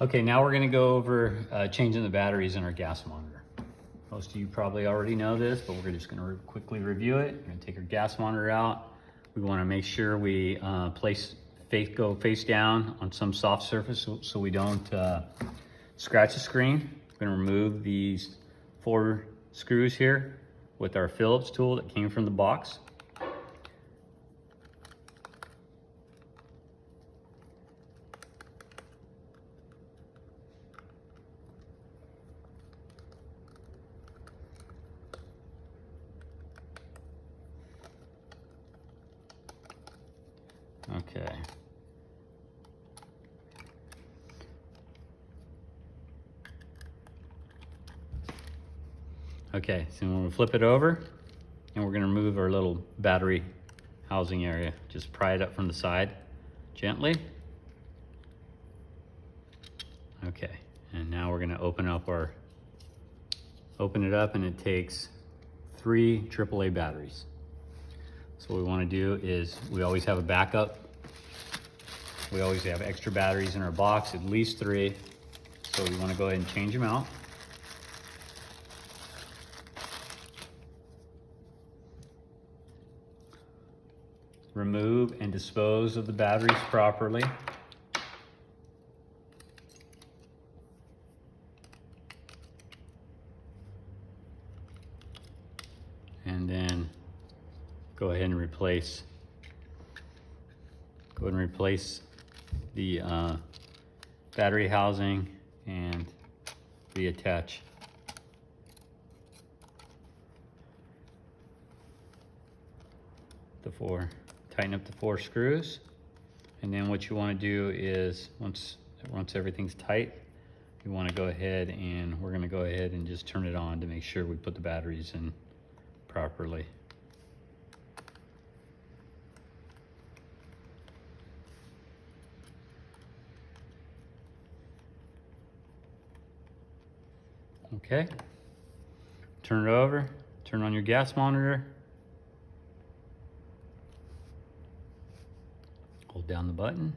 Okay, now we're gonna go over changing the batteries in our gas monitor. Most of you probably already know this, but we're just gonna quickly review it. We're gonna take our gas monitor out. We wanna make sure we go face down on some soft surface so we don't scratch the screen. We're gonna remove these 4 screws here with our Phillips tool that came from the box. Okay. Okay, so we're gonna flip it over and we're gonna remove our little battery housing area. Just pry it up from the side gently. Okay, and now we're gonna open it up, and it takes 3 AAA batteries. So what we wanna do is, we always have a backup. We always have extra batteries in our box, at least 3. So we wanna go ahead and change them out. Remove and dispose of the batteries properly. And then go ahead and replace the battery housing and reattach tighten up the 4 screws. And then what you want to do is, once everything's tight, you want to go ahead and we're going to go ahead and just turn it on to make sure we put the batteries in properly. Okay, turn it over, turn on your gas monitor, hold down the button.